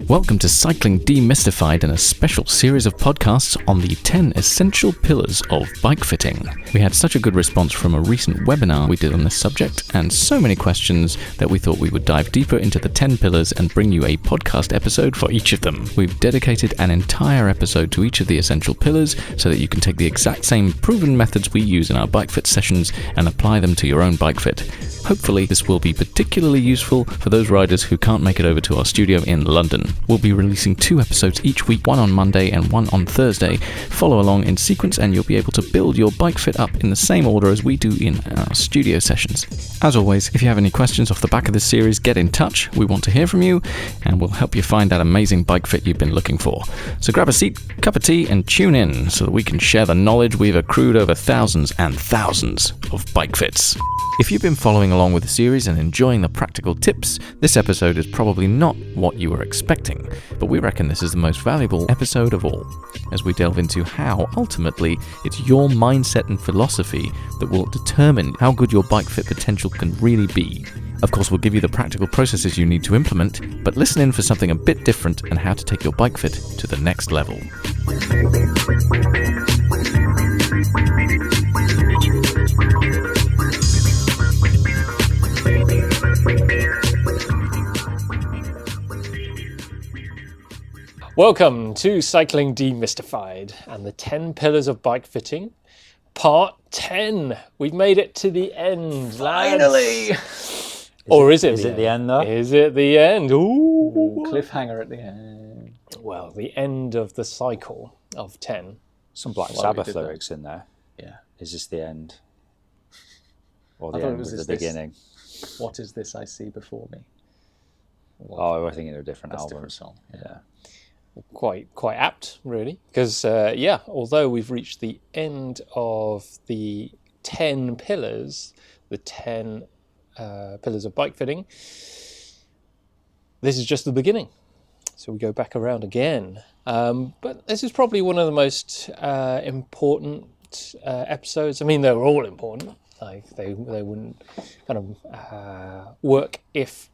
Welcome to Cycling Demystified and a special series of podcasts on the 10 essential pillars of bike fitting. We had such a good response from a recent webinar we did on this subject and so many questions that we thought we would dive deeper into the 10 pillars and bring you a podcast episode for each of them. We've dedicated an entire episode to each of the essential pillars so that you can take the exact same proven methods we use in our bike fit sessions and apply them to your own bike fit. Hopefully this will be particularly useful for those riders who can't make it over to our studio in London. We'll be releasing 2 episodes each week, one on Monday and one on Thursday. Follow along in sequence and you'll be able to build your bike fit up in the same order as we do in our studio sessions. As always, if you have any questions off the back of this series, get in touch. We want to hear from you and we'll help you find that amazing bike fit you've been looking for. So grab a seat, cup of tea and tune in so that we can share the knowledge we've accrued over thousands and thousands of bike fits. If you've been following along with the series and enjoying the practical tips, this episode is probably not what you were expecting, but we reckon this is the most valuable episode of all, as we delve into how, ultimately, it's your mindset and philosophy that will determine how good your bike fit potential can really be. Of course, we'll give you the practical processes you need to implement, but listen in for something a bit different and how to take your bike fit to the next level. Welcome to Cycling Demystified and the 10 Pillars of Bike Fitting, Part 10. We've made it to the end, Finally! lads. Is it the end, though? Is it the end? Ooh. Cliffhanger at the end. Well, the end of the cycle of 10. Some Black Well, Sabbath we did that. lyrics in there. Yeah. Is this the end? Or I the thought it end was with is the this- beginning? What is this I see before me? Oh, we're thinking of a different That's a album. different song. Yeah. Quite apt, really. Because, although we've reached the end of the 10 pillars, the 10 pillars of bike fitting, this is just the beginning. So we go back around again. But this is probably one of the most important episodes. I mean, they're all important. Like they wouldn't kind of work if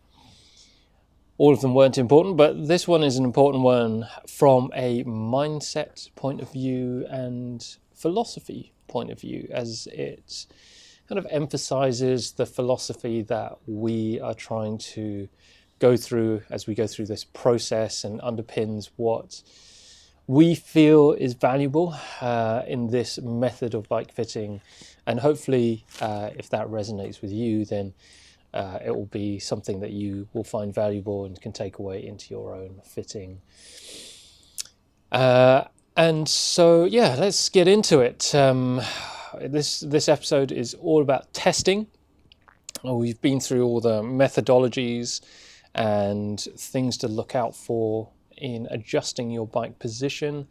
all of them weren't important, but this one is an important one from a mindset point of view and philosophy point of view, as it kind of emphasizes the philosophy that we are trying to go through as we go through this process and underpins what we feel is valuable in this method of bike fitting. And hopefully, if that resonates with you, then it will be something that you will find valuable and can take away into your own fitting. And so, let's get into it. This episode is all about testing. We've been through all the methodologies and things to look out for in adjusting your bike position,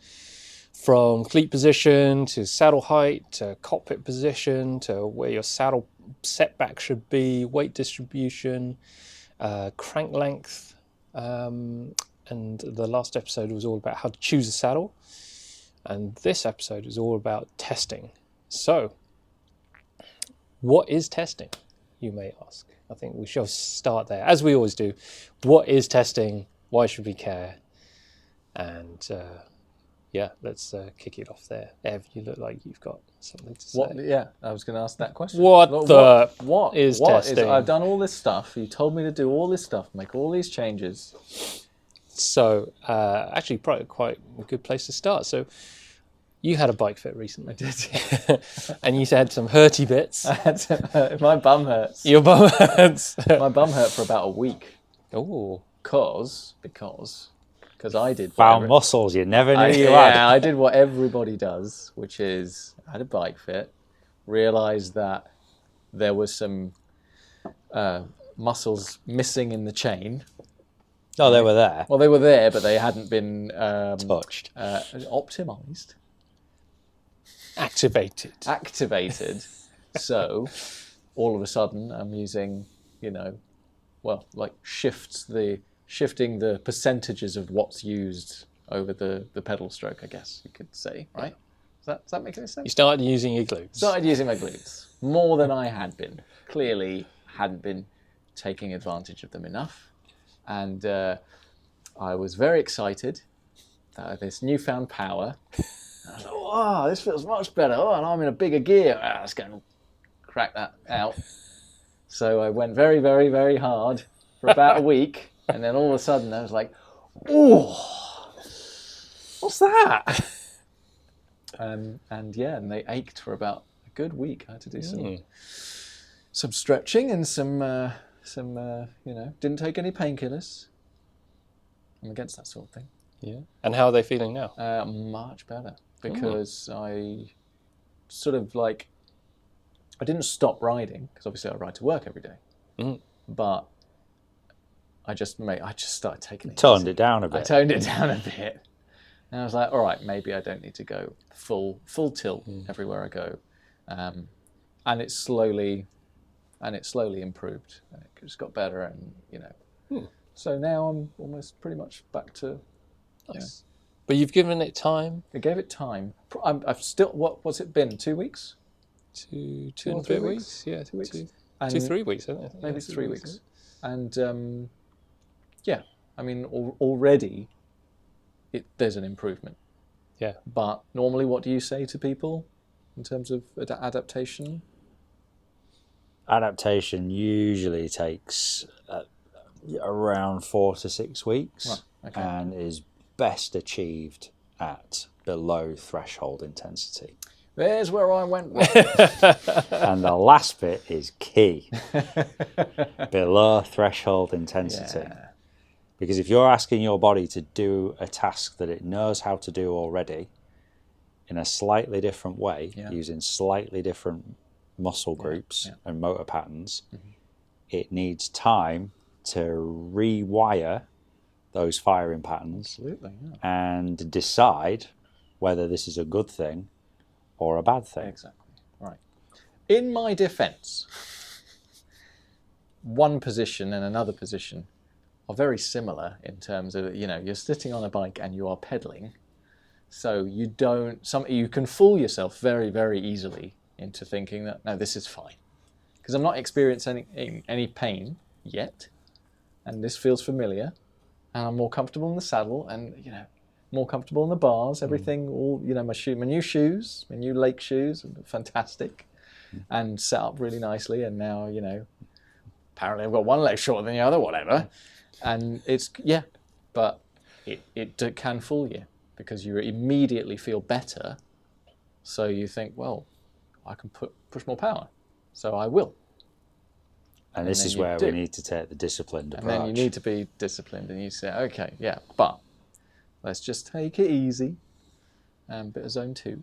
from cleat position to saddle height to cockpit position to where your saddle setback should be, weight distribution, crank length, and the last episode was all about how to choose a saddle, and this episode is all about testing. So, what is testing, you may ask? I think we shall start there, as we always do. What is testing? Why should we care? And let's kick it off there. Ev, you look like you've got something to say. I was going to ask that question. What is what testing? I've done all this stuff. You told me to do all this stuff, make all these changes. So, actually, probably quite a good place to start. So, you had a bike fit recently. I did. And you had some hurty bits. My bum hurts. Your bum hurts. My bum hurt for about a week. Oh. Because I did Found whatever- muscles you never knew you had. I did what everybody does, which is I had a bike fit, realised that there was some muscles missing in the chain. Oh, they were there. Well, they were there, but they hadn't been Touched. optimised, Activated. So all of a sudden I'm using, shifting the percentages of what's used over the pedal stroke, I guess you could say, right? Does that make any sense? You started using your glutes. Started using my glutes more than I had been. Clearly hadn't been taking advantage of them enough. And I was very excited that this newfound power. I was like, wow, this feels much better. Oh, and I'm in a bigger gear. Let's go and crack that out. So I went very, very, very hard for about a week. And then all of a sudden I was like, oh, what's that? And they ached for about a good week. I had to do some stretching and some didn't take any painkillers. I'm against that sort of thing. Yeah. And how are they feeling now? Much better, because I sort of like, I didn't stop riding, because obviously I ride to work every day, but I just started taking it Toned easy. it down a bit. I toned it down a bit. And I was like, all right, maybe I don't need to go full tilt everywhere I go. And it slowly improved. And it just got better, and so now I'm almost pretty much back to. Nice. But you've given it time. I gave it time. I've still. What's it been? 2 weeks? Two or and a 3 bit weeks? weeks. Yeah, 2 weeks. And 2-3 weeks, isn't it? maybe Yeah, 3 weeks. isn't And I mean, already there's an improvement. Yeah. But normally, what do you say to people in terms of adaptation? Adaptation usually takes around 4 to 6 weeks, Right, okay. and is best achieved at below threshold intensity. There's where I went wrong. And the last bit is key. Below threshold intensity. Yeah. Because if you're asking your body to do a task that it knows how to do already in a slightly different way, using slightly different muscle groups and motor patterns, it needs time to rewire those firing patterns. Absolutely. Yeah. And decide whether this is a good thing or a bad thing. Exactly. Right. In my defence, one position and another position are very similar in terms of, you're sitting on a bike and you are pedalling, so you can fool yourself very, very easily into thinking that, no, this is fine, because I'm not experiencing any pain yet, and this feels familiar, and I'm more comfortable in the saddle, and more comfortable in the bars, everything, all, my new shoes, my new Lake shoes, fantastic, and set up really nicely, and now, apparently I've got one leg shorter than the other, whatever. And but it can fool you, because you immediately feel better. So you think, well, I can push more power, so I will. And this is where we need to take the disciplined approach. And then you need to be disciplined, and you say, okay, but let's just take it easy, bit of zone 2.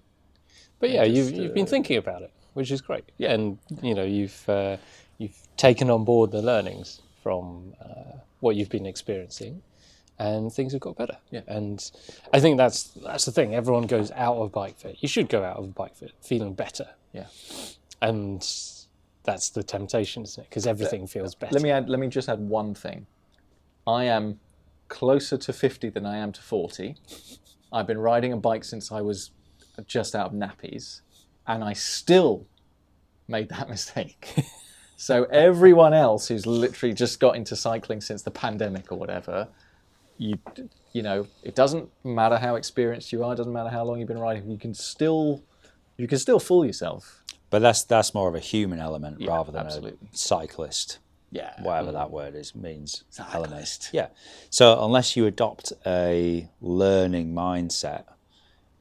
But yeah, you've been thinking about it, which is great. Yeah, and you've taken on board the learnings from what you've been experiencing, and things have got better. Yeah. And I think that's the thing. Everyone goes out of bike fit. You should go out of bike fit feeling better. Yeah. And that's the temptation, isn't it? Because everything feels better. Let me just add one thing. I am closer to 50 than I am to 40. I've been riding a bike since I was just out of nappies, and I still made that mistake. So everyone else who's literally just got into cycling since the pandemic or whatever, it doesn't matter how experienced you are, it doesn't matter how long you've been riding, you can still fool yourself. But that's more of a human element rather than absolutely. A cyclist. Yeah. Whatever that word means. Cyclist. Element. Yeah. So unless you adopt a learning mindset,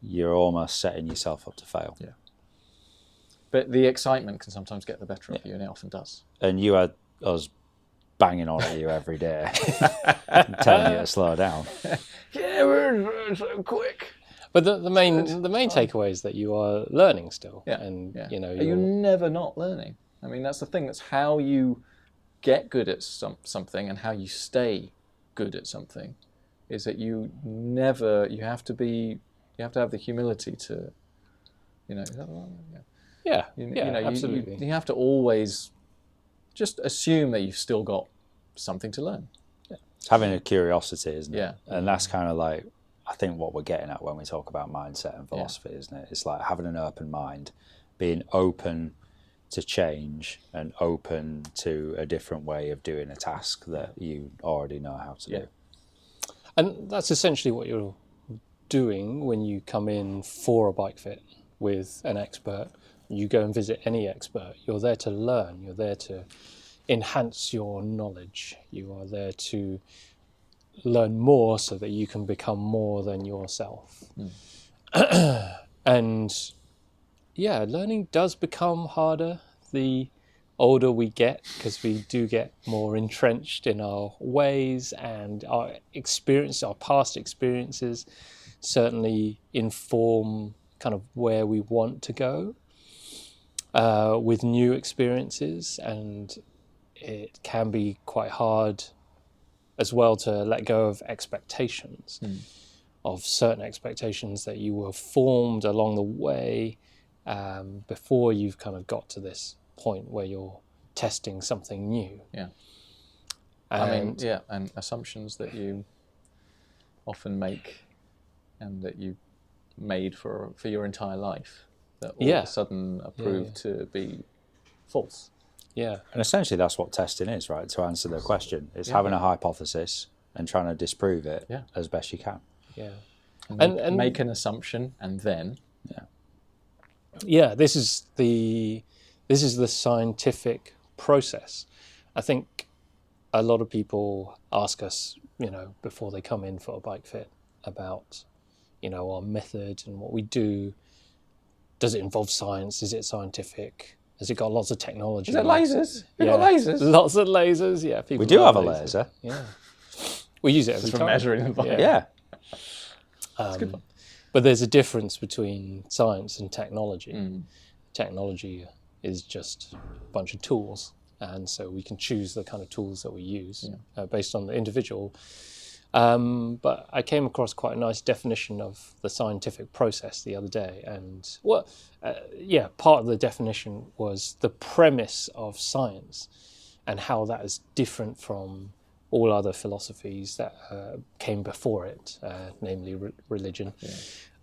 you're almost setting yourself up to fail. Yeah. But the excitement can sometimes get the better of you, and it often does. And you had us banging on at you every day, telling you to slow down. Yeah, we're so quick. But the main takeaway is that you are learning still. Yeah. And you're never not learning. I mean, that's the thing. That's how you get good at something, and how you stay good at something, is that you have to have the humility to, is that the right one? Yeah. Absolutely. You have to always just assume that you've still got something to learn. Yeah. It's having a curiosity, isn't it? Yeah. And that's kind of like, I think, what we're getting at when we talk about mindset and philosophy, isn't it? It's like having an open mind, being open to change and open to a different way of doing a task that you already know how to do. And that's essentially what you're doing when you come in for a bike fit with an expert. You go and visit any expert. You're there to learn. You're there to enhance your knowledge. You are there to learn more so that you can become more than yourself. And yeah, learning does become harder the older we get, because we do get more entrenched in our ways, and our past experiences certainly inform kind of where we want to go with new experiences. And it can be quite hard as well to let go of expectations, of certain expectations that you were formed along the way before you've kind of got to this point where you're testing something new. Yeah. And and assumptions that you often make and that you made for your entire life that all of a sudden are proved to be false. Yeah. And essentially that's what testing is, right? To answer the question. It's having a hypothesis and trying to disprove it as best you can. Yeah. And make an assumption and then... Yeah, this is the scientific process. I think a lot of people ask us, before they come in for a bike fit about, our method and what we do. Does it involve science? Is it scientific? Has it got lots of technology? Is it lasers? We got lasers? Lots of lasers, yeah. People we do have a lasers. laser. Yeah. We use it every for time. measuring the bike. Yeah. It's a good one. But there's a difference between science and technology. Technology is just a bunch of tools, and so we can choose the kind of tools that we use based on the individual. But I came across quite a nice definition of the scientific process the other day, and part of the definition was the premise of science and how that is different from all other philosophies that came before it, namely religion,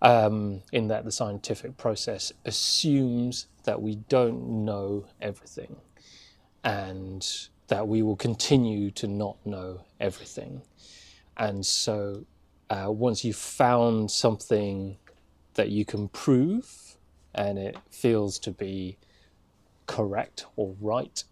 in that the scientific process assumes that we don't know everything and that we will continue to not know everything. And so once you've found something that you can prove and it feels to be correct or right,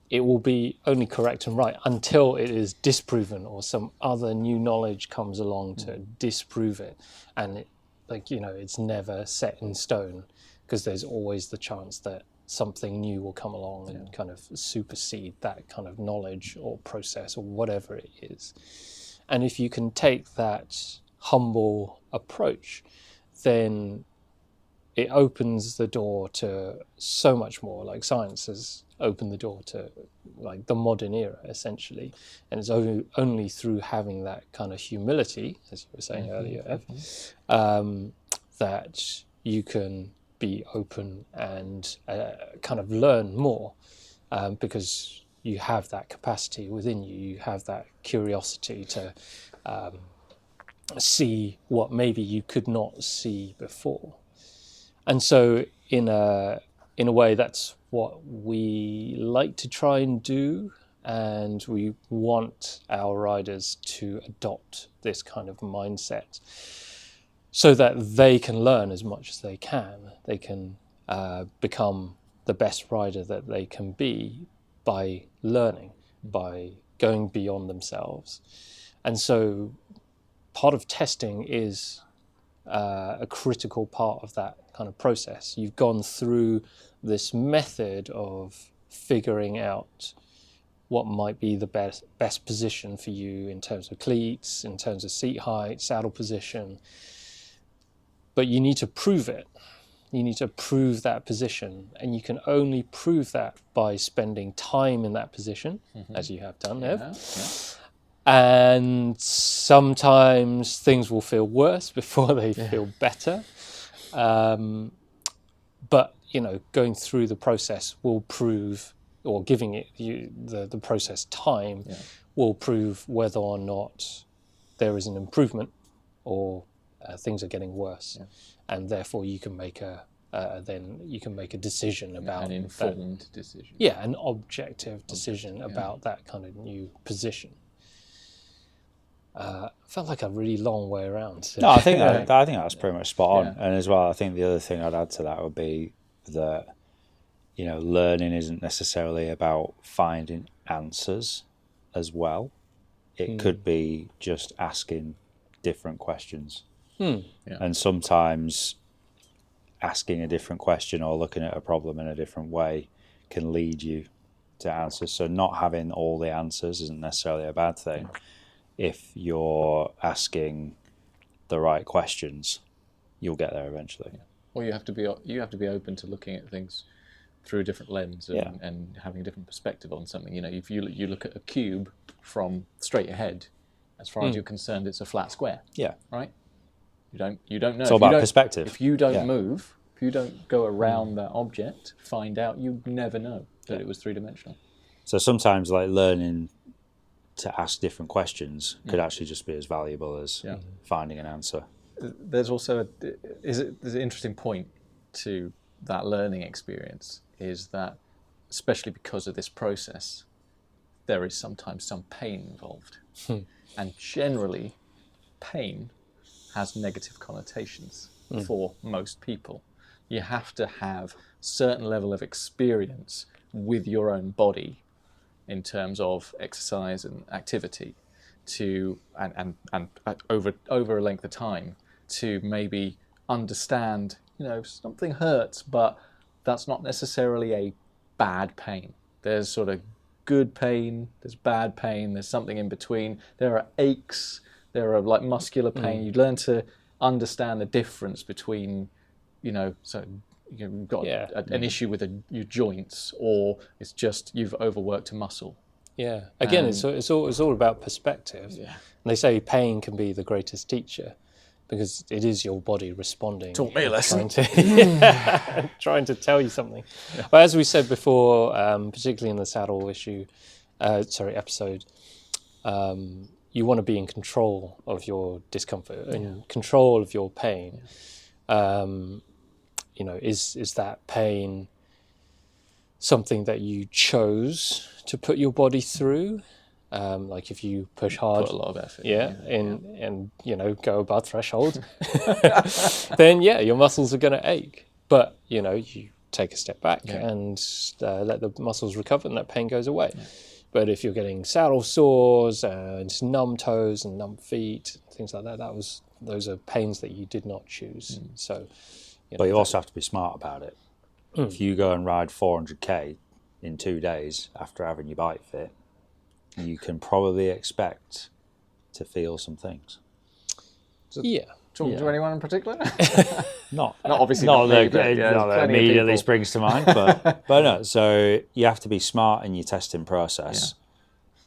it will be only correct and right until it is disproven or some other new knowledge comes along to disprove it. And it's never set in stone, because there's always the chance that something new will come along and kind of supersede that kind of knowledge or process or whatever it is. And if you can take that humble approach, then it opens the door to so much more. Like science has opened the door to like the modern era, essentially. And it's only through having that kind of humility, as you were saying earlier, Ev, that you can be open and kind of learn more, because you have that capacity within you. You have that curiosity to see what maybe you could not see before. And so in a way, that's what we like to try and do, and we want our riders to adopt this kind of mindset so that they can learn as much as they can. They can become the best rider that they can be by learning, by going beyond themselves. And so part of testing is a critical part of that kind of process. You've gone through this method of figuring out what might be the best position for you in terms of cleats, in terms of seat height, saddle position. But you need to prove it. You need to prove that position, and you can only prove that by spending time in that position, as you have done, Ev. And sometimes things will feel worse before they feel better. But, going through the process will prove, or giving it the process time will prove whether or not there is an improvement or things are getting worse. And therefore you can make a decision about an informed decision. Yeah, an objective decision about that kind of new position. felt like a really long way around. No, I think that's pretty much spot on. Yeah. And as well, I think the other thing I'd add to that would be that, learning isn't necessarily about finding answers as well. It could be just asking different questions. Yeah. And sometimes asking a different question or looking at a problem in a different way can lead you to answers. So not having all the answers isn't necessarily a bad thing. If you're asking the right questions, you'll get there eventually. Or you have to be open to looking at things through a different lens and having a different perspective on something. If you look at a cube from straight ahead, as far as you're concerned, it's a flat square. Yeah. Right? You don't know. It's all about perspective. If you don't move, if you don't go around that object, find out, you never know that it was three-dimensional. So sometimes learning to ask different questions could actually just be as valuable as finding an answer. There's also there's an interesting point to that learning experience, is that especially because of this process, there is sometimes some pain involved. And generally, pain has negative connotations for most people. You have to have a certain level of experience with your own body in terms of exercise and activity and over a length of time to maybe understand, something hurts, but that's not necessarily a bad pain. There's sort of good pain, there's bad pain, there's something in between. There are aches, there are muscular pain. You learn to understand the difference between, so you've got an issue with your joints, or it's just you've overworked a muscle. Yeah. Again, it's all about perspective. Yeah. And they say pain can be the greatest teacher, because it is your body responding. Taught me a lesson. Trying to tell you something. Yeah. But as we said before, particularly in the saddle episode, you want to be in control of your discomfort and control of your pain. Is that pain something that you chose to put your body through? Like if you push hard, put a lot of effort, and go above threshold, then your muscles are going to ache. But you take a step back and let the muscles recover, and that pain goes away. Yeah. But if you're getting saddle sores and numb toes and numb feet, things like that, those are pains that you did not choose. So, but you also have to be smart about it. If you go and ride 400k in 2 days after having your bike fit, you can probably expect to feel some things. Talking to anyone in particular? Not obviously. Not that immediately springs to mind, but no. So you have to be smart in your testing process,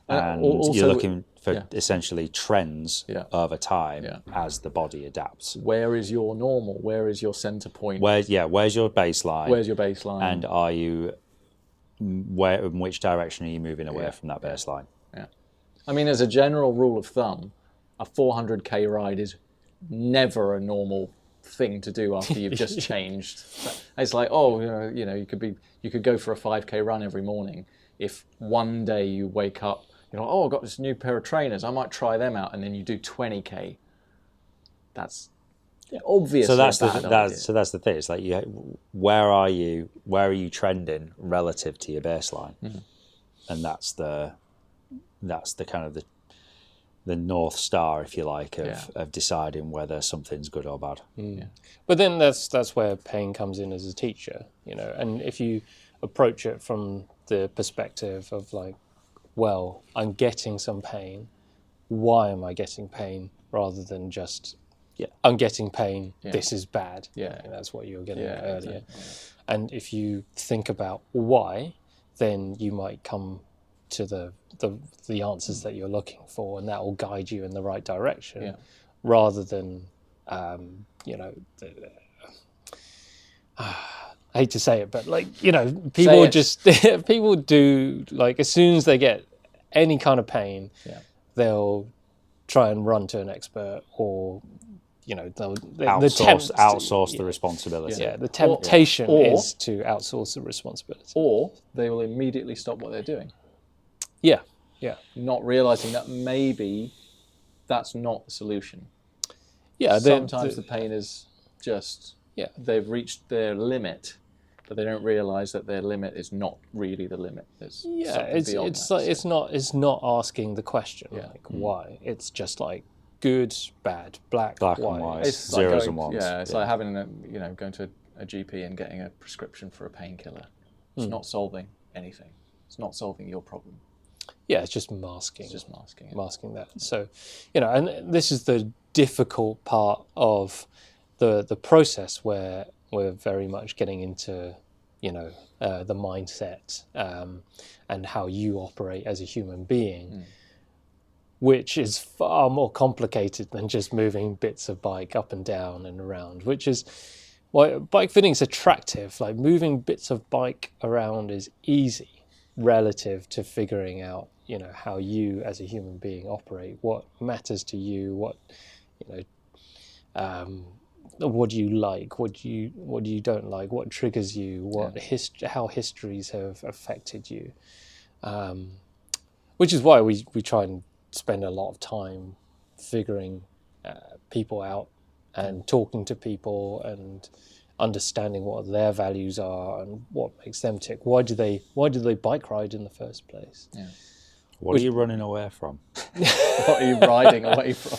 and also, you're looking for essentially trends over time as the body adapts. Where is your normal? Where is your center point? Where's your baseline? Where's your baseline? And are you in which direction are you moving away from that baseline? Yeah. I mean, as a general rule of thumb, a 400k ride is never a normal thing to do after you've just changed. It's like, you could go for a 5k run every morning. If one day you wake up, I've got this new pair of trainers, I might try them out, and then you do 20k. That's obviously so that's the thing. It's like where are you trending relative to your baseline, and that's the kind of the North Star, if you like, of deciding whether something's good or bad. But then that's where pain comes in as a teacher, and if you approach it from the perspective of I'm getting some pain, why am I getting pain, rather than just I'm getting pain, this is bad. That's what you were getting at earlier. Exactly. And if you think about why, then you might come to the answers that you're looking for, and that will guide you in the right direction, rather than I hate to say it, but people do, as soon as they get any kind of pain, they'll try and run to an expert, or they'll outsource the responsibility. The temptation is to outsource the responsibility, or they will immediately stop what they're doing. Yeah. Not realizing that maybe that's not the solution. Yeah, Sometimes the pain is just Yeah. they've reached their limit, but they don't realise that their limit is not really the limit. There's something beyond it's that. like it's not asking the question like why. It's just like good, bad, black Black and white. white. It's Zeros like and ones. Yeah, it's like having going to a GP and getting a prescription for a painkiller. It's not solving anything. It's not solving your problem. Yeah, it's just masking. It's just masking it. Masking that. So, and this is the difficult part of the process where we're very much getting into, the mindset and how you operate as a human being, which is far more complicated than just moving bits of bike up and down and around, which is why bike fitting is attractive. Like moving bits of bike around is easy relative to figuring out, how you as a human being operate, what matters to you, what do you like, what do you don't like, what triggers you, how histories have affected you, which is why we try and spend a lot of time figuring people out and talking to people and understanding what their values are and what makes them tick. Why do they bike ride in the first place? Yeah. What are you running away from? What are you riding away from?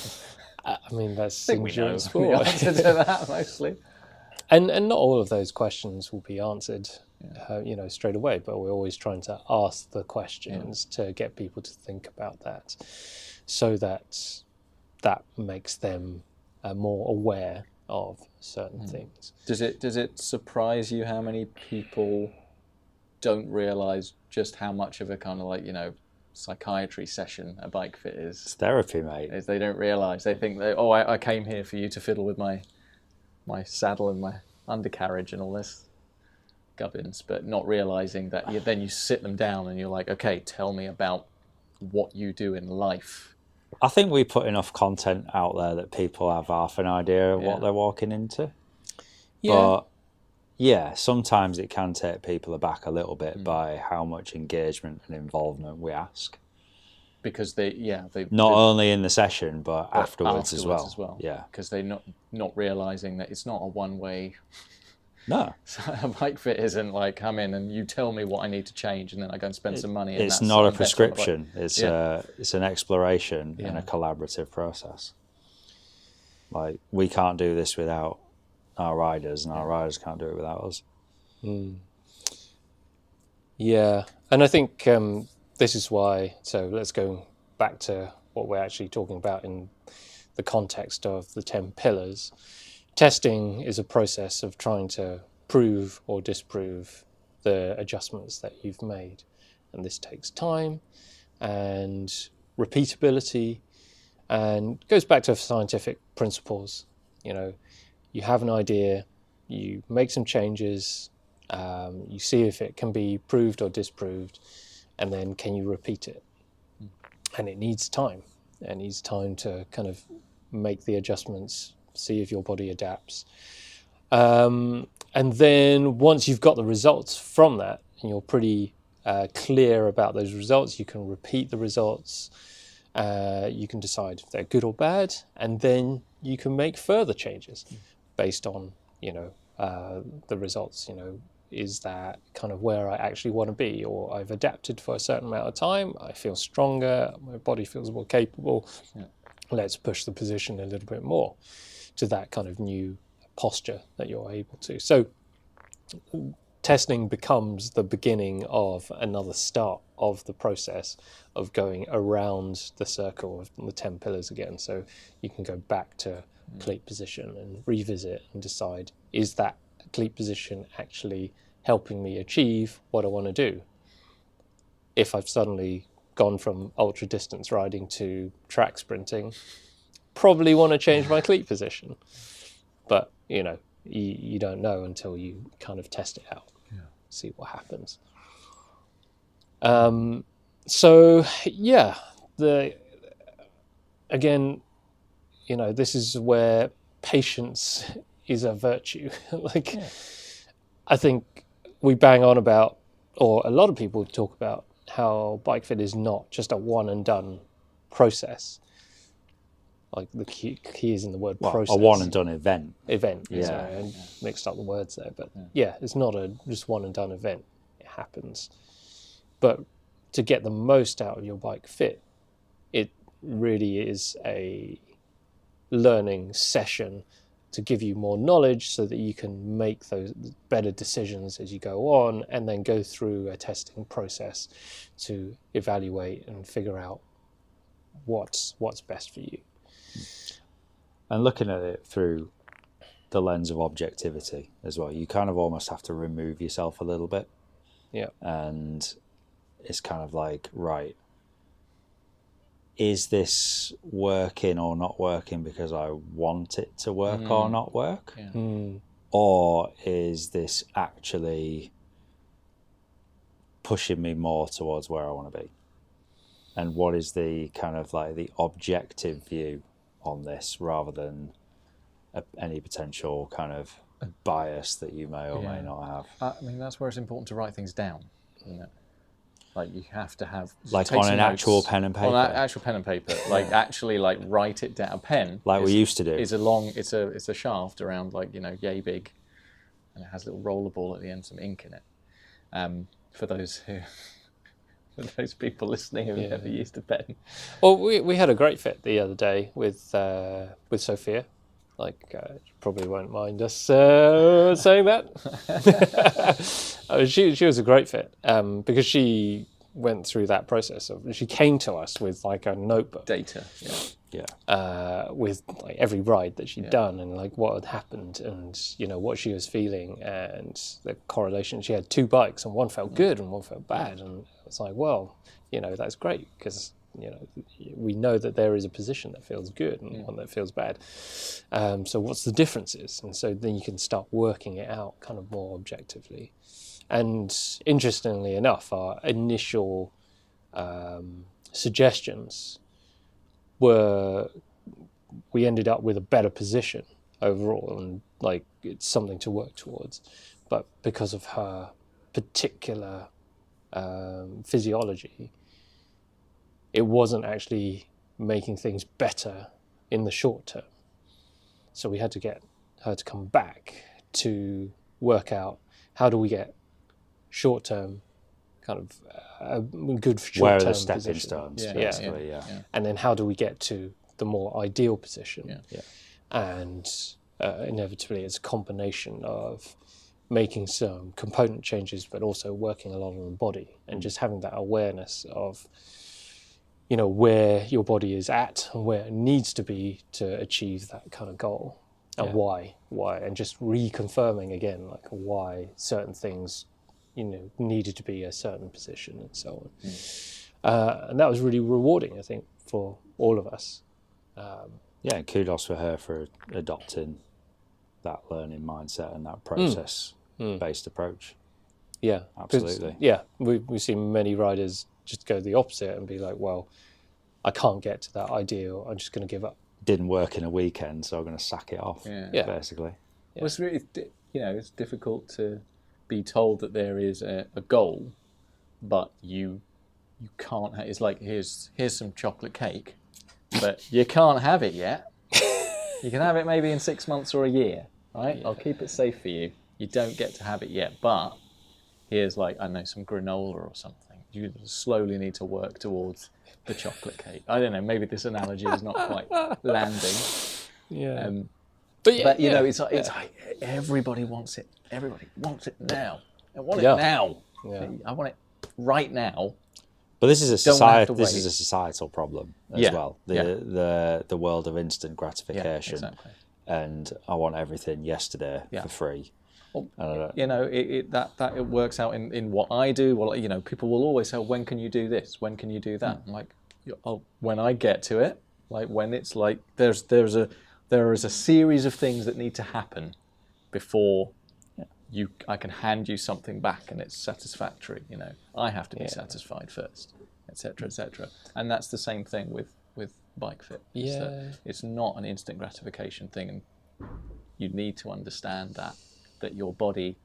I mean, that's I think we know endurance the sport. answer to that mostly. And not all of those questions will be answered, straight away. But we're always trying to ask the questions to get people to think about that, so that makes them more aware of certain things. Does it surprise you how many people don't realise just how much of a kind of psychiatry session a bike fit is? It's therapy, mate. They don't realise. They think I came here for you to fiddle with my saddle and my undercarriage and all this gubbins, but not realising that then you sit them down and you're like, okay, tell me about what you do in life. I think we put enough content out there that people have half an idea of what they're walking into. Yeah. But yeah, sometimes it can take people aback a little bit by how much engagement and involvement we ask. Because they not only in the session but afterwards as well. Yeah, because they're not realising that it's not a one-way. No, A bike fit isn't like come in and you tell me what I need to change and then I go and spend some money. And it's not a prescription. It's an exploration and a collaborative process. Like, we can't do this without our riders, and our riders can't do it without us. Yeah, and I think this is why. So let's go back to what we're actually talking about in the context of the 10 pillars. Testing is a process of trying to prove or disprove the adjustments that you've made. And this takes time and repeatability, and goes back to scientific principles. You have an idea, you make some changes, you see if it can be proved or disproved, and then can you repeat it? And it needs time. It needs time to kind of make the adjustments, see if your body adapts. And then once you've got the results from that, and you're pretty clear about those results, you can repeat the results. You can decide if they're good or bad, and then you can make further changes based on, the results. Is that kind of where I actually want to be, or I've adapted for a certain amount of time, I feel stronger, my body feels more capable. Let's push the position a little bit more to that kind of new posture that you're able to. So testing becomes the beginning of another start of the process of going around the circle of the 10 pillars again. So you can go back to cleat position and revisit and decide, is that cleat position actually helping me achieve what I want to do? If I've suddenly gone from ultra distance riding to track sprinting, probably want to change my cleat position. But, you don't know until you kind of test it out, see what happens. Again, this is where patience is a virtue. I think we bang on about, or a lot of people talk about, how bike fit is not just a one and done process. like the key is in the word Well, process. a one and done event. Yeah. Sorry, I mixed up the words there, but it's not a just one and done event. It happens, but to get the most out of your bike fit, it really is a learning session to give you more knowledge so that you can make those better decisions as you go on, and then go through a testing process to evaluate and figure out what's best for you. And looking at it through the lens of objectivity as well, you kind of almost have to remove yourself a little bit. Yeah. And it's kind of like, right, is this working or not working because I want it to work or not work? Or is this actually pushing me more towards where I want to be? And what is the kind of like the objective view on this, rather than any potential kind of bias that you may or may not have? I mean, that's where it's important to write things down, isn't it? Like you have to have like on an actual pen and paper. On an actual pen and paper, like actually like write it down. A pen, like we used to do, is a long. It's a shaft around like yay big, and it has a little roller ball at the end, some ink in it. For those people listening who've never used a pen. Well, we had a great fit the other day with Sophia. Like, she probably won't mind us saying that. She was a great fit because she went through that process of, she came to us with like a notebook. Data, with like every ride that she'd done and like what had happened and, what she was feeling and the correlation. She had 2 bikes and one felt good and one felt bad. And it's like, well, that's great because we know that there is a position that feels good and one that feels bad. So what's the differences? And so then you can start working it out kind of more objectively. And interestingly enough, our initial suggestions were, we ended up with a better position overall, and like it's something to work towards. But because of her particular physiology, it wasn't actually making things better in the short term. So we had to get her to come back to work out how do we get short term kind of a good short term where are the stepping position. stones, basically, and then how do we get to the more ideal position? And inevitably it's a combination of making some component changes but also working a lot on the body and just having that awareness of where your body is at and where it needs to be to achieve that kind of goal, and why, and just reconfirming again, like why certain things, needed to be a certain position and so on. And that was really rewarding, I think, for all of us. And kudos for her for adopting that learning mindset and that process-based approach. Yeah, absolutely. We've seen many riders just go the opposite and be like, well, I can't get to that ideal, I'm just going to give up. Didn't work in a weekend, so I'm going to sack it off, basically. Well, it's really, it's difficult to be told that there is a goal, but you can't, it's like, here's some chocolate cake, but you can't have it yet. You can have it maybe in 6 months or a year, right? I'll keep it safe for you. You don't get to have it yet, but here's like, I don't know, some granola or something. You slowly need to work towards the chocolate cake. I don't know, maybe this analogy is not quite landing. But it's like everybody wants it. Everybody wants it now. I want it now. I want it right now. But this is a societal problem as well. The world of instant gratification. Yeah, exactly. And I want everything yesterday for free. Well, it works out in what I do. Well, people will always say, when can you do this? When can you do that? I'm like, when I get to it, like when it's like there is a series of things that need to happen before I can hand you something back and it's satisfactory. I have to be satisfied first, etc., etc. And that's the same thing with bike fit. It's not an instant gratification thing, and you need to understand that your body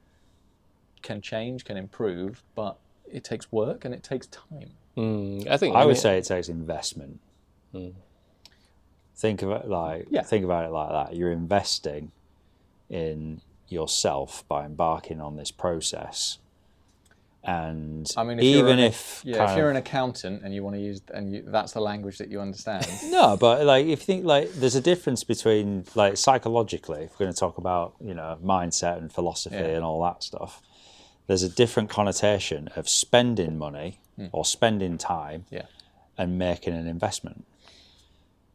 can change, can improve, but it takes work and it takes time. I would say it takes investment. Think about it like that. You're investing in yourself by embarking on this process. And I mean, if you're an accountant and you want to use, that's the language that you understand. No, but like, if you think like, there's a difference between like psychologically, if we're going to talk about, you know, mindset and philosophy and all that stuff, there's a different connotation of spending money or spending time and making an investment.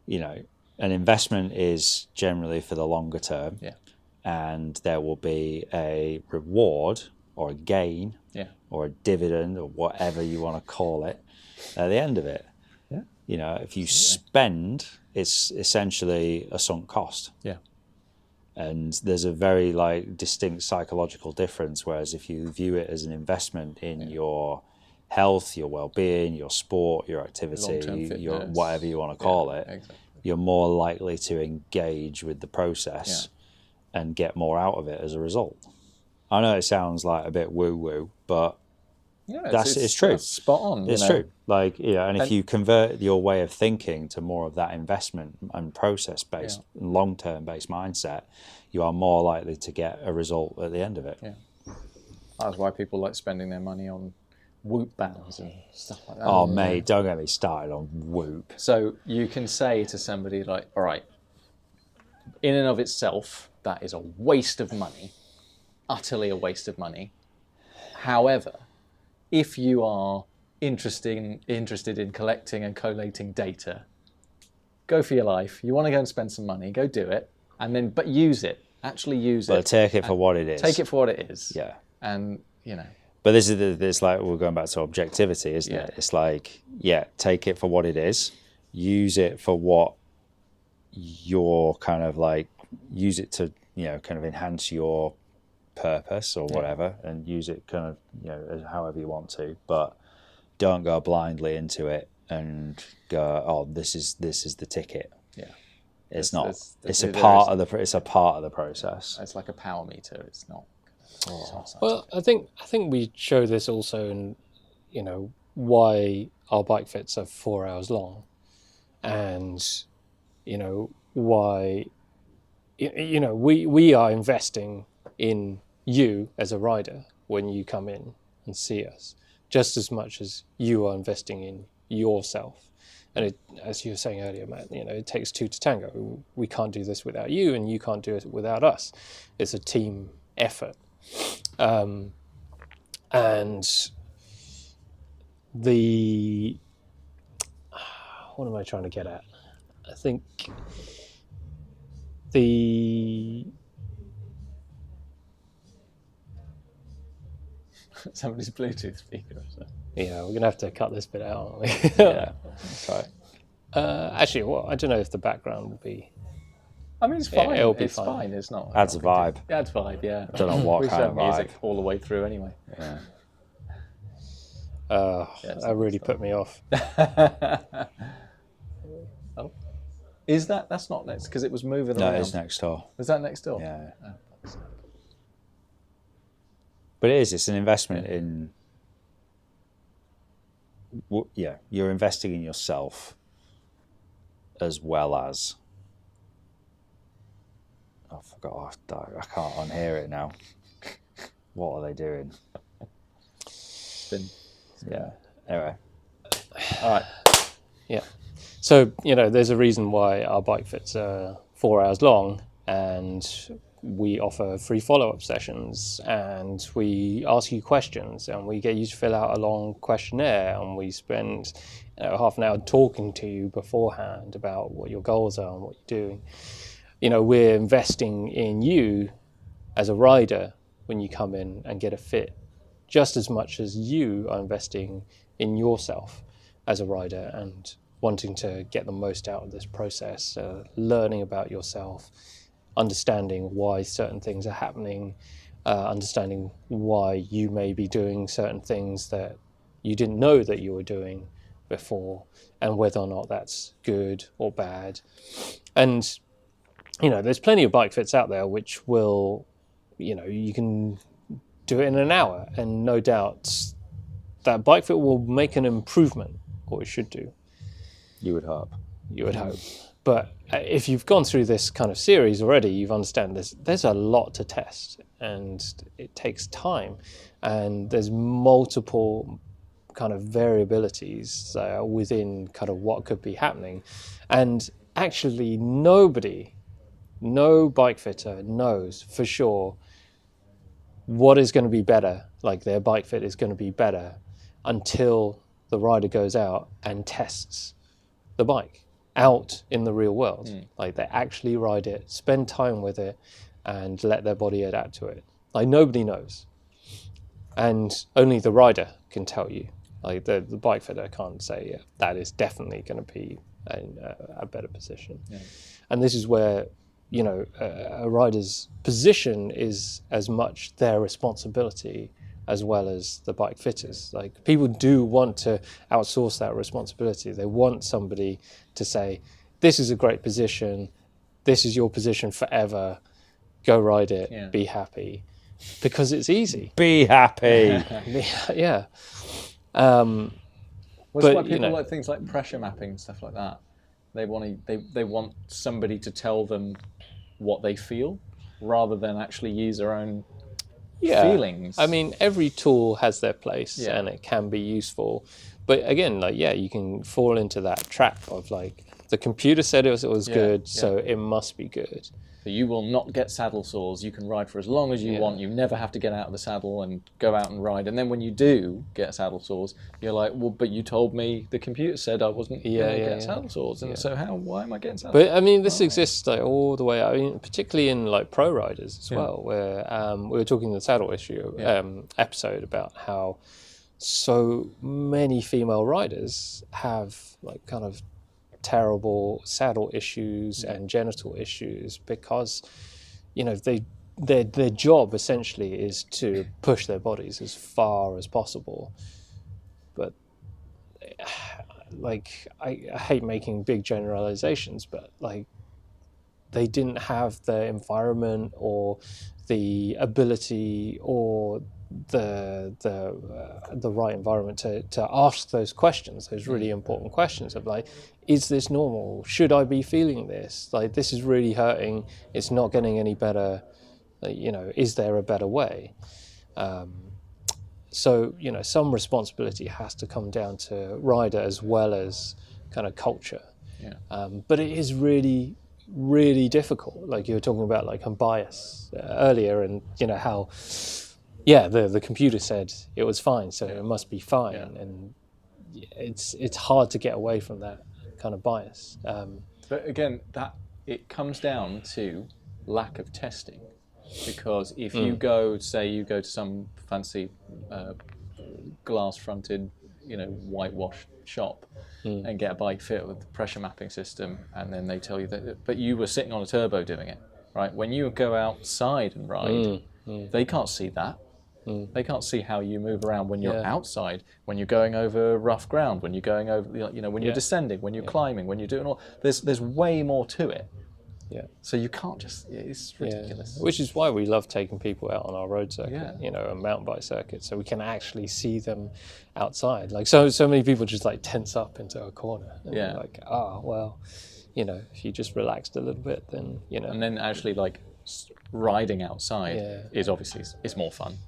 You know, an investment is generally for the longer term, and there will be a reward or a gain or a dividend or whatever you want to call it at the end of it. Yeah. You know, if you spend, it's essentially a sunk cost. Yeah. And there's a very like distinct psychological difference, whereas if you view it as an investment in your health, your well-being, your sport, your activity, your whatever you want to call it, exactly. You're more likely to engage with the process and get more out of it as a result. I know it sounds like a bit woo-woo, but it's true. That's spot on. It's true. Like, you know, and if you convert your way of thinking to more of that investment and process-based, long-term based mindset, you are more likely to get a result at the end of it. Yeah. That's why people like spending their money on Whoop bands and stuff like that. Oh, mate, don't get me started on Whoop. So you can say to somebody like, all right, in and of itself, that is a waste of money, utterly a waste of money. However, if you are interested in collecting and collating data, go for your life. You want to go and spend some money, go do it, and then but use it. Actually use it. But take it for what it is. Take it for what it is. Yeah. And you know. But this is like, we're going back to objectivity, isn't it? It's like, take it for what it is, use it for what you're kind of like, use it to, you know, kind of enhance your purpose or whatever, and use it kind of, you know, as however you want to, but don't go blindly into it and go, oh, this is the ticket. Yeah. It's not. It's a part of the process. It's like a power meter. It's not. Well, I think we show this also in, you know, why our bike fits are 4 hours long, and, you know, why, you know, we are investing in you as a rider when you come in and see us, just as much as you are investing in yourself. And it, as you were saying earlier, Matt, you know, it takes two to tango. We can't do this without you, and you can't do it without us. It's a team effort. And what am I trying to get at? I think somebody's Bluetooth speaker. So. Yeah, we're gonna have to cut this bit out, aren't we? Yeah, that's right. Actually, well, I don't know if the background will be. I mean, it's fine. It'll be it's fine. It's not. Adds a vibe. It adds vibe. Yeah. I don't know what kind of vibe. Music all the way through, anyway. Yeah. That really put me off. Oh, is that? That's not next because it was moving around. No, it's next door. Was that next door? Yeah. Oh, but it is. It's an investment in. Yeah, you're investing in yourself, as well as. I forgot. I can't unhear it now. What are they doing? Yeah. Anyway. All right. Yeah. So, you know, there's a reason why our bike fits are 4 hours long, and we offer free follow-up sessions, and we ask you questions, and we get you to fill out a long questionnaire, and we spend half an hour talking to you beforehand about what your goals are and what you're doing. You know, we're investing in you as a rider when you come in and get a fit, just as much as you are investing in yourself as a rider and wanting to get the most out of this process, learning about yourself, understanding why certain things are happening, understanding why you may be doing certain things that you didn't know that you were doing before, and whether or not that's good or bad. And you know, there's plenty of bike fits out there which will, you know, you can do it in an hour, and no doubt that bike fit will make an improvement, or it should do. You would hope. You would hope. But if you've gone through this kind of series already, you understand there's a lot to test, and it takes time, and there's multiple kind of variabilities within kind of what could be happening. And actually no bike fitter knows for sure what is going to be better, like their bike fit is going to be better, until the rider goes out and tests the bike out in the real world. Like they actually ride it, spend time with it, and let their body adapt to it. Like nobody knows, and only the rider can tell you. Like the bike fitter can't say, yeah, that is definitely going to be a better position. And this is where, you know, a rider's position is as much their responsibility as well as the bike fitters. Like people do want to outsource that responsibility. They want somebody to say, this is a great position, this is your position forever, go ride it, be happy, because it's easy. Be happy. Yeah. Well, but, that's why people you know, like things like pressure mapping and stuff like that. They want somebody to tell them what they feel rather than actually use their own feelings. I mean, every tool has their place and it can be useful. But again, like, you can fall into that trap of like, the computer said it was good, so it must be good. So you will not get saddle sores. You can ride for as long as you want. You never have to get out of the saddle and go out and ride. And then when you do get saddle sores, you're like, well, but you told me the computer said I wasn't going to get saddle sores. And so why am I getting saddle sores? But I mean, this exists like all the way. I mean, particularly in like pro riders as well, where we were talking in the saddle issue episode about how so many female riders have like kind of terrible saddle issues and genital issues because, you know, their job essentially is to push their bodies as far as possible. But like, I hate making big generalizations, but like, they didn't have the environment or the ability or the right environment to ask those questions, those really important questions of like, is this normal? Should I be feeling this? Like, this is really hurting. It's not getting any better. Like, you know, is there a better way? So, you know, some responsibility has to come down to rider as well as kind of culture. But it is really, really difficult. Like you were talking about like a bias earlier, and you know how the computer said it was fine, so it must be fine, and it's hard to get away from that kind of bias. But again, that it comes down to lack of testing, because if you go to some fancy glass-fronted, you know, whitewashed shop and get a bike fit with the pressure mapping system, and then they tell you that, but you were sitting on a turbo doing it, right? When you go outside and ride, they can't see that. They can't see how you move around when you're outside, when you're going over rough ground, when you're going over, you know, when you're descending, when you're climbing, when you're doing all. There's way more to it. So you can't just. It's ridiculous. Which is why we love taking people out on our road circuit, you know, a mountain bike circuit, so we can actually see them outside. Like so many people just like tense up into a corner. And they're like, well, you know, if you just relaxed a little bit, then you know. And then actually like riding outside is obviously it's more fun.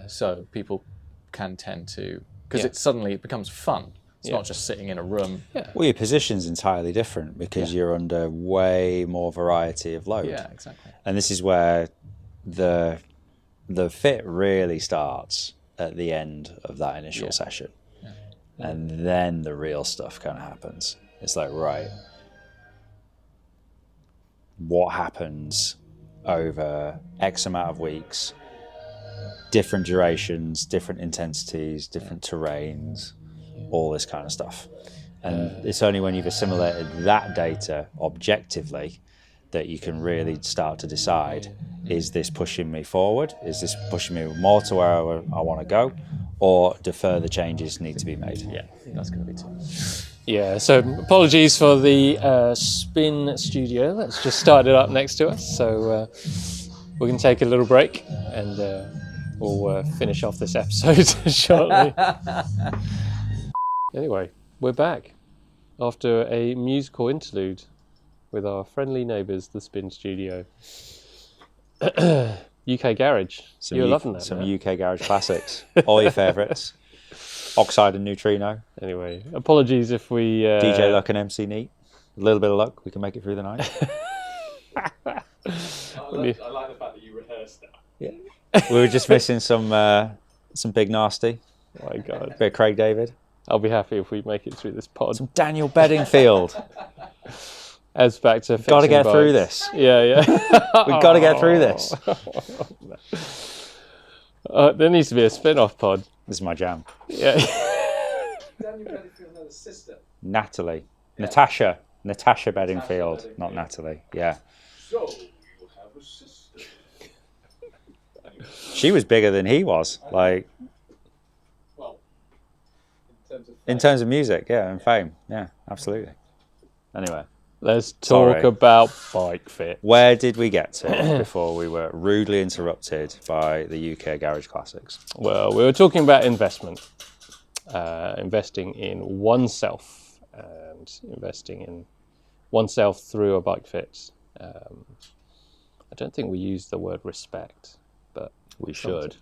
So people can tend to, because it becomes fun. It's not just sitting in a room. Well, your position's entirely different because you're under way more variety of load. Yeah, exactly. And this is where the fit really starts at the end of that initial session. And then the real stuff kind of happens. It's like, right, what happens over X amount of weeks, different durations, different intensities, different terrains, all this kind of stuff. And it's only when you've assimilated that data objectively that you can really start to decide, is this pushing me forward? Is this pushing me more to where I want to go? Or do further changes need to be made? Yeah, that's going to be too. So apologies for the spin studio that's just started up next to us. So we're going to take a little break and we'll finish off this episode shortly. Anyway, we're back after a musical interlude. with our friendly neighbours, the Spin Studio. UK Garage. You're loving that, Some man. UK Garage classics. All your favourites. Oxide and Neutrino. Anyway, apologies if we... DJ Luck and MC Neat. A little bit of luck, we can make it through the night. I like the fact that you rehearsed that. Yeah. We were just missing some Big Nasty. Oh my God. Bit of Craig David. I'll be happy if we make it through this pod. Some Daniel Bedingfield. As back to Got to get bikes. through this. Yeah. We've got to get through this. There needs to be a spin-off pod. This is my jam. Yeah. Daniel Bedingfield had a sister. Natalie. Yeah. Natasha Bedingfield, not Natalie. Yeah. So, you have a sister. She was bigger than he was. Like, well, in terms of music, yeah, and fame. Yeah, absolutely. Anyway. Let's talk about bike fit. Where did we get to before we were rudely interrupted by the UK Garage Classics? Well, we were talking about investment. Investing in oneself and investing in oneself through a bike fit. I don't think we use the word respect, but we should.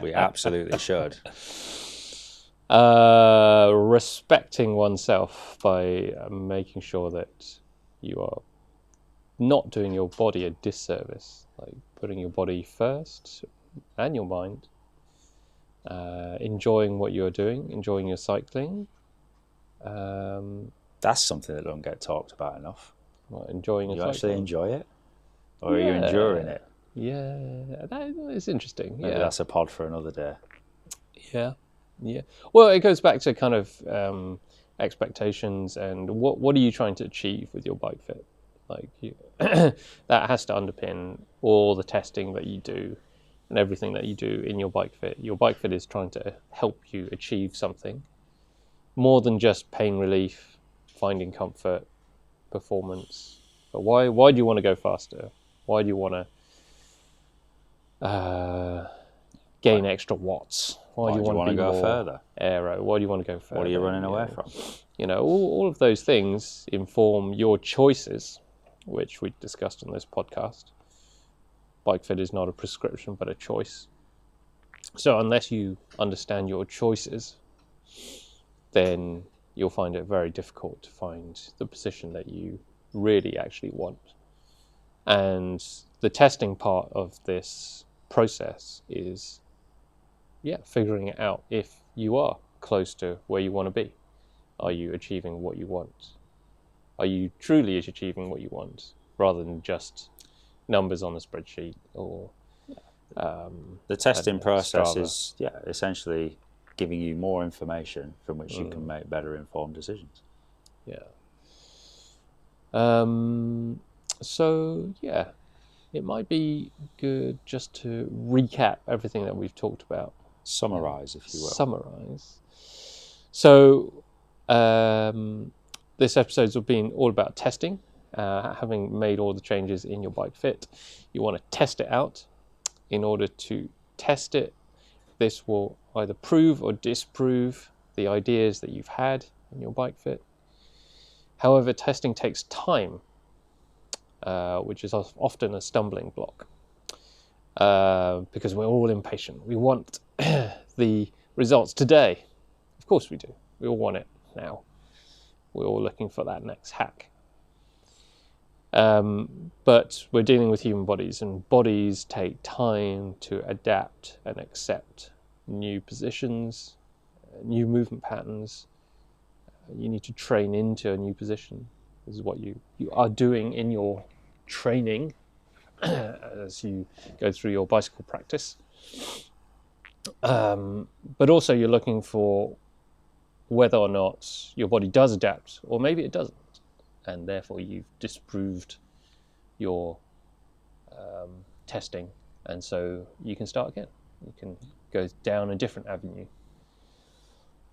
We absolutely should. Respecting oneself by making sure that you are not doing your body a disservice, like putting your body first and your mind, enjoying what you're doing, enjoying your cycling. That's something that don't get talked about enough. Enjoying you actually enjoy it? Or are you enduring it? Yeah, that is interesting. Maybe that's a pod for another day. Yeah. Well, it goes back to kind of expectations and what are you trying to achieve with your bike fit? Like that has to underpin all the testing that you do and everything that you do in your bike fit. Your bike fit is trying to help you achieve something more than just pain relief, finding comfort, performance. But why do you want to go faster? Why do you want to gain extra watts? Why do you want to go further? Aero. Why do you want to go further? What are you running away from? You know, all of those things inform your choices, which we discussed on this podcast. Bike fit is not a prescription, but a choice. So unless you understand your choices, then you'll find it very difficult to find the position that you really actually want. And the testing part of this process is figuring out if you are close to where you want to be. Are you achieving what you want? Are you truly achieving what you want rather than just numbers on a spreadsheet or the testing process is essentially giving you more information from which you can make better informed decisions. It might be good just to recap everything that we've talked about. Summarize, if you will. So this episode's been all about testing. Having made all the changes in your bike fit, you want to test it out. In order to test it, this will either prove or disprove the ideas that you've had in your bike fit. However, testing takes time, which is often a stumbling block, because we're all impatient. We want the results today. Of course we do. We all want it now. We're all looking for that next hack. But we're dealing with human bodies, and bodies take time to adapt and accept new positions, new movement patterns. You need to train into a new position. This is what you are doing in your training as you go through your bicycle practice. But also you're looking for whether or not your body does adapt, or maybe it doesn't. And therefore you've disproved your testing, and so you can start again. You can go down a different avenue.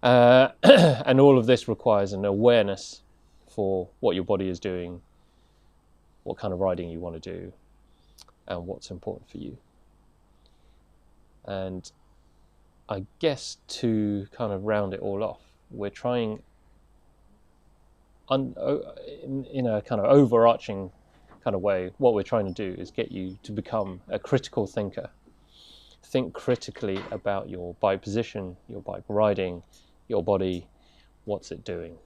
And all of this requires an awareness for what your body is doing, what kind of riding you want to do, and what's important for you. And I guess to kind of round it all off, we're trying in a kind of overarching kind of way, what we're trying to do is get you to become a critical thinker. Think critically about your bike position, your bike riding, your body, what's it doing.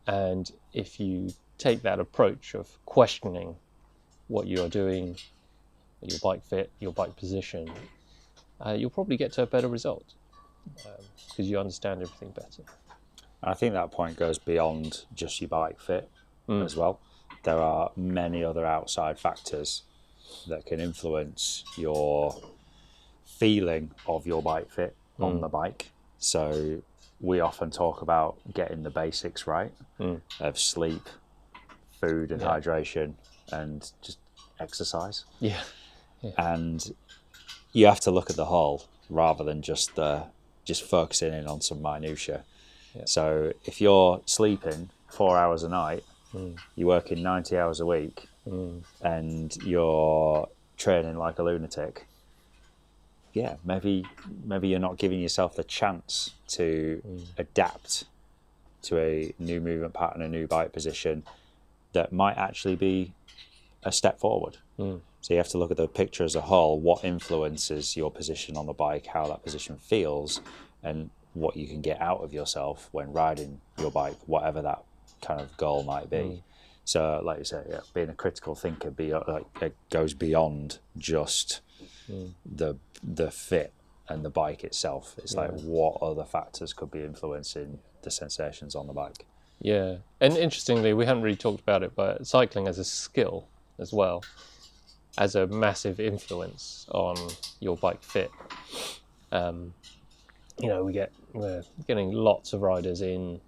And if you take that approach of questioning what you are doing, your bike fit, your bike position, you'll probably get to a better result because you understand everything better. I think that point goes beyond just your bike fit as well. There are many other outside factors that can influence your feeling of your bike fit on the bike. So we often talk about getting the basics right of sleep, food and hydration, and just exercise. Yeah. And you have to look at the whole rather than just focusing in on some minutiae. Yeah. So if you're sleeping 4 hours a night, you're working 90 hours a week, and you're training like a lunatic, maybe you're not giving yourself the chance to adapt to a new movement pattern, a new bike position that might actually be a step forward. So you have to look at the picture as a whole, what influences your position on the bike, how that position feels, and what you can get out of yourself when riding your bike, whatever that kind of goal might be. So like you said, being a critical thinker, it goes beyond just the fit and the bike itself. It's like, what other factors could be influencing the sensations on the bike? Yeah, and interestingly, we haven't really talked about it, but cycling as a skill as well has a massive influence on your bike fit. We're getting lots of riders in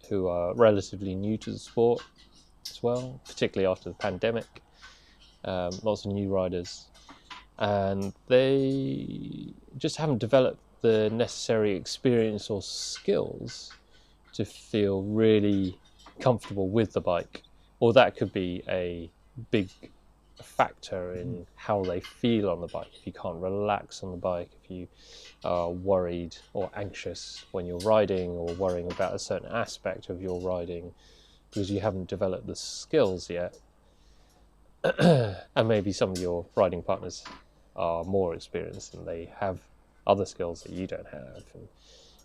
who are relatively new to the sport as well, particularly after the pandemic. Lots of new riders, and they just haven't developed the necessary experience or skills to feel really comfortable with the bike, or that could be a big factor in how they feel on the bike. If you can't relax on the bike, if you are worried or anxious when you're riding, or worrying about a certain aspect of your riding because you haven't developed the skills yet, and maybe some of your riding partners are more experienced and they have other skills that you don't have, and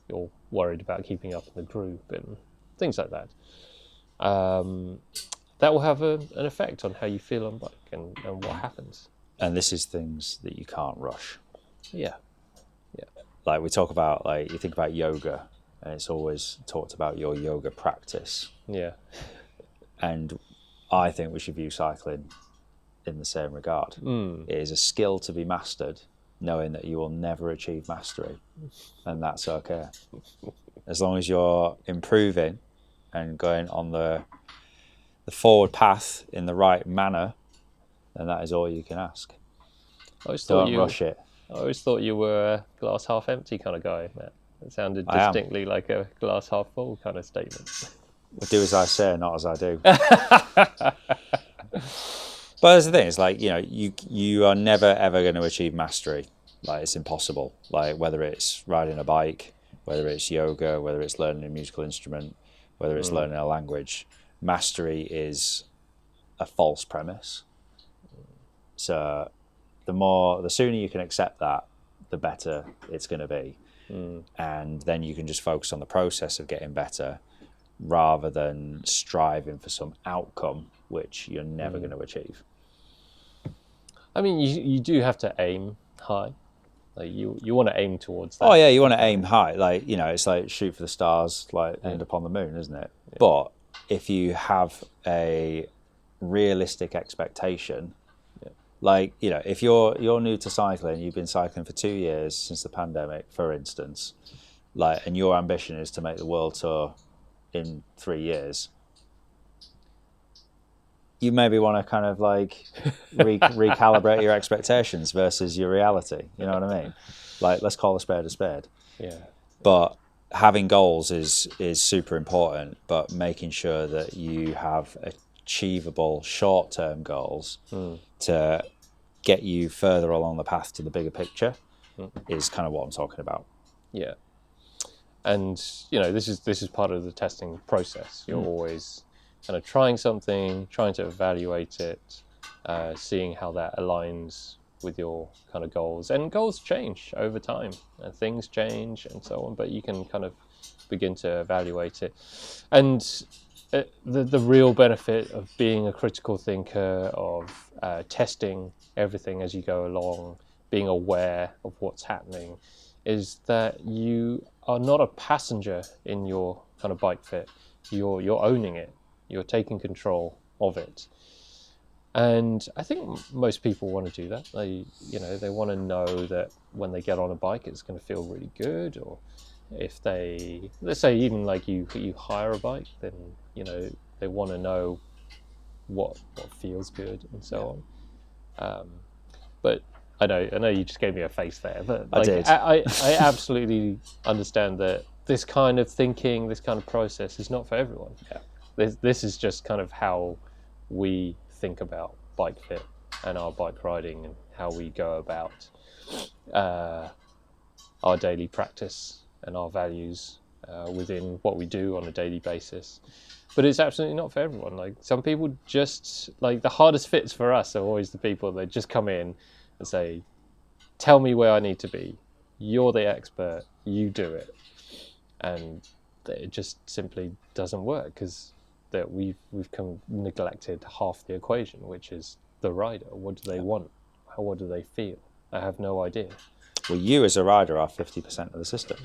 you're worried about keeping up in the group and things like that. That will have an effect on how you feel on bike and what happens. And this is things that you can't rush. Yeah. Like we talk about, like you think about yoga, and it's always talked about your yoga practice. Yeah. And I think we should view cycling in the same regard. It is a skill to be mastered, knowing that you will never achieve mastery, and that's okay. As long as you're improving and going on the forward path in the right manner, then that is all you can ask. Don't rush it. I always thought you were a glass half empty kind of guy, Matt. It sounded distinctly like a glass half full kind of statement. Do as I say, not as I do. But that's the thing, it's like, you are never ever going to achieve mastery. Like, it's impossible. Like, whether it's riding a bike, whether it's yoga, whether it's learning a musical instrument, whether it's learning a language, mastery is a false premise. So the sooner you can accept that, the better it's going to be. And then you can just focus on the process of getting better rather than striving for some outcome which you're never going to achieve. I mean, you do have to aim high. Like you want to aim towards that. Oh yeah, you want to aim high. Like, it's like shoot for the stars, like end up on the moon, isn't it? Yeah. But if you have a realistic expectation, like, if you're new to cycling, you've been cycling for 2 years since the pandemic, for instance, like, and your ambition is to make the world tour in 3 years, you maybe want to kind of like recalibrate your expectations versus your reality. You know what I mean? Like, let's call a spade a spade. Yeah. But having goals is super important, but making sure that you have achievable short-term goals to get you further along the path to the bigger picture is kind of what I'm talking about. Yeah. And this is part of the testing process. You're always kind of trying something, trying to evaluate it, seeing how that aligns with your kind of goals. And goals change over time, and things change and so on, but you can kind of begin to evaluate it. And the real benefit of being a critical thinker, of testing everything as you go along, being aware of what's happening, is that you are not a passenger in your kind of bike fit. You're owning it. You're taking control of it. And I think most people want to do that. They want to know that when they get on a bike, it's going to feel really good. Or if let's say even like you hire a bike, then they want to know what feels good and so on. But I know you just gave me a face there, but I did. I absolutely understand that this kind of thinking, this kind of process is not for everyone. Yeah. This is just kind of how we think about bike fit and our bike riding, and how we go about our daily practice and our values within what we do on a daily basis. But it's absolutely not for everyone. Like, some people just, like, the hardest fits for us are always the people that just come in and say, tell me where I need to be. You're the expert. You do it. And it just simply doesn't work, because that we've neglected half the equation, which is the rider. What do they want? What do they feel? I have no idea. Well, you as a rider are 50% of the system.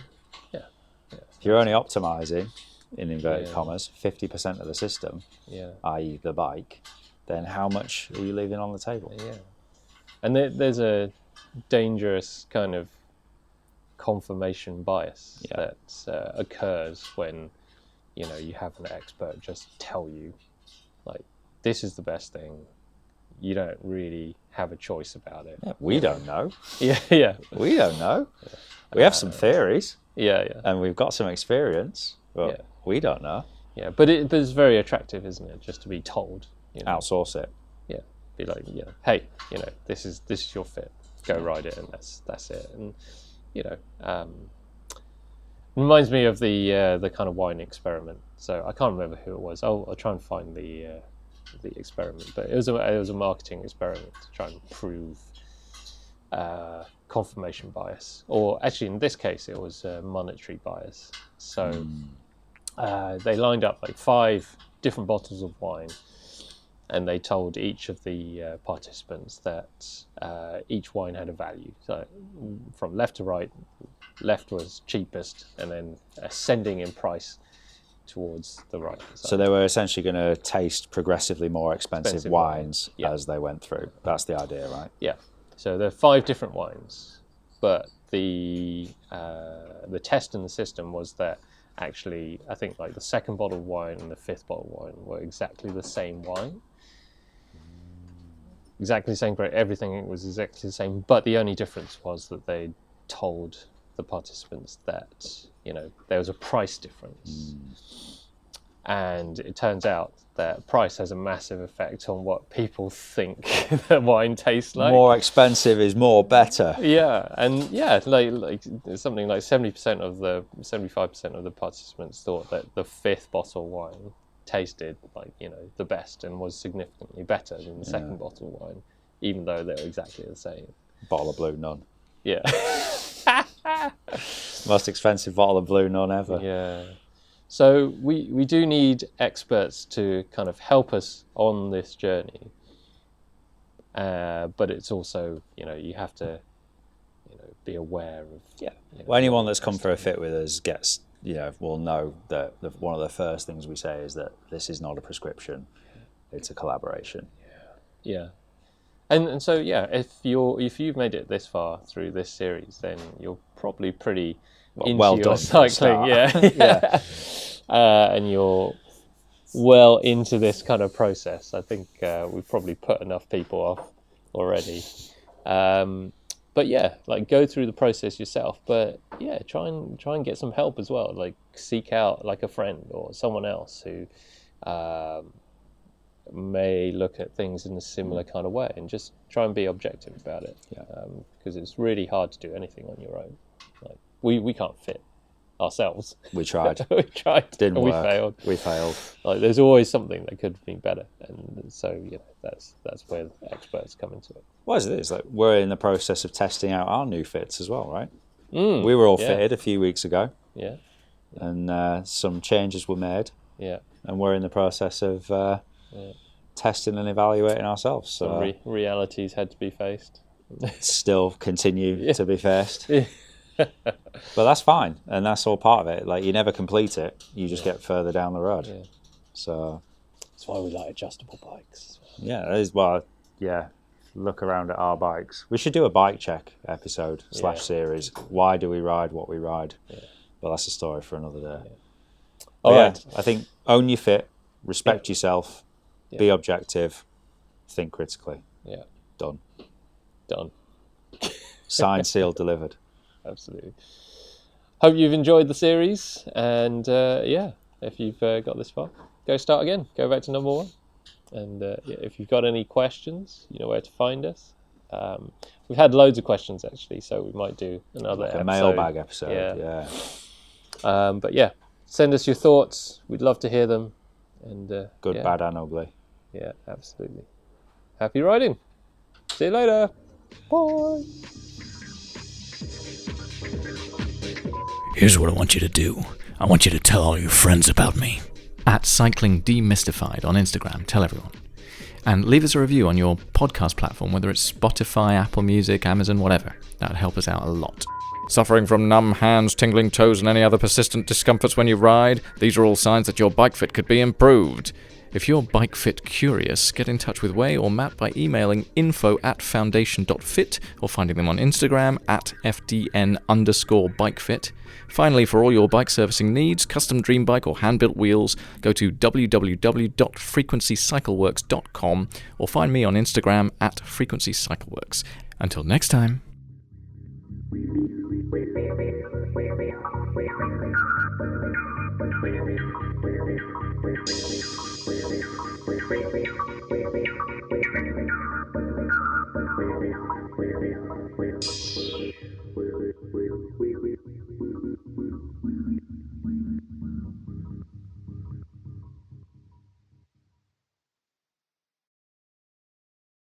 Yeah. If you're only optimizing, in inverted commas, 50% of the system, i.e. the bike, then how much are you leaving on the table? Yeah. And there's a dangerous kind of confirmation bias that occurs when you have an expert just tell you, like, this is the best thing. You don't really have a choice about it. Yeah, we don't know. Yeah. We don't know. We have some theories. Yeah. And we've got some experience, but we don't know. Yeah, but it's very attractive, isn't it? Just to be told. Outsource it. Yeah. Be like, hey, this is your fit. Go ride it, and that's it. And reminds me of the kind of wine experiment. So I can't remember who it was. I'll try and find the experiment, but it was a marketing experiment to try and prove confirmation bias, or actually in this case it was monetary bias. So they lined up like 5 different bottles of wine, and they told each of the participants that each wine had a value. So from left to right, left was cheapest, and then ascending in price towards the right. So they were essentially going to taste progressively more expensive wines as they went through. That's the idea, right? Yeah. So there are 5 different wines, but the test in the system was that actually, I think like the second bottle of wine and the 5th bottle of wine were exactly the same wine. Exactly the same, everything was exactly the same, but the only difference was that they told the participants that there was a price difference. And it turns out that price has a massive effect on what people think the wine tastes like. More expensive is more better. Yeah, and like something like 75% of the participants thought that the 5th bottle of wine tasted like the best and was significantly better than the second bottle of wine, even though they were exactly the same. Bottle of Blue Nun. Yeah. Most expensive bottle of Blue Nun ever. Yeah. So we do need experts to kind of help us on this journey. But it's also, you have to, be aware of. Well, anyone that's come for a fit with us gets, will know that one of the first things we say is that this is not a prescription; it's a collaboration. Yeah. And so if you've made it this far through this series, then you're probably pretty into your cycling. Yeah. And you're well into this kind of process. I think we've probably put enough people off already. But like go through the process yourself. But try and get some help as well. Like seek out like a friend or someone else who may look at things in a similar kind of way, and just try and be objective about it. Because it's really hard to do anything on your own. Like we can't fit ourselves. We tried. We tried. Didn't and work. We failed. We failed. Like, there's always something that could have been better, and so that's where experts come into it. What is it? It's like we're in the process of testing out our new fits as well, right? We were all fitted a few weeks ago. Yeah. And some changes were made. Yeah. And we're in the process of testing and evaluating ourselves. So some realities had to be faced. Still continue to be faced. But that's fine, and that's all part of it. Like, you never complete it, you just get further down the road. Yeah. So that's why we like adjustable bikes. Yeah, that is why. Yeah, look around at our bikes. We should do a bike check episode / series. Why do we ride what we ride? Yeah. But that's a story for another day. Yeah. All right. I think own your fit, respect yourself, be objective, think critically. Yeah. Done. Signed, sealed, delivered. Absolutely. Hope you've enjoyed the series, and if you've got this far, go start again. Go back to number 1, and if you've got any questions, you know where to find us. We've had loads of questions actually, so we might do another episode. Mailbag episode. Yeah. But yeah, send us your thoughts. We'd love to hear them. And good, bad, and ugly. Yeah, absolutely. Happy riding. See you later. Bye. Here's what I want you to do. I want you to tell all your friends about me. At Cycling Demystified on Instagram. Tell everyone. And leave us a review on your podcast platform, whether it's Spotify, Apple Music, Amazon, whatever. That would help us out a lot. Suffering from numb hands, tingling toes, and any other persistent discomforts when you ride? These are all signs that your bike fit could be improved. If you're bike fit curious, get in touch with Way or Matt by emailing info@foundation.fit or finding them on Instagram @FDN_bikefit. Finally, for all your bike servicing needs, custom dream bike or hand-built wheels, go to www.frequencycycleworks.com or find me on Instagram @frequencycycleworks. Until next time.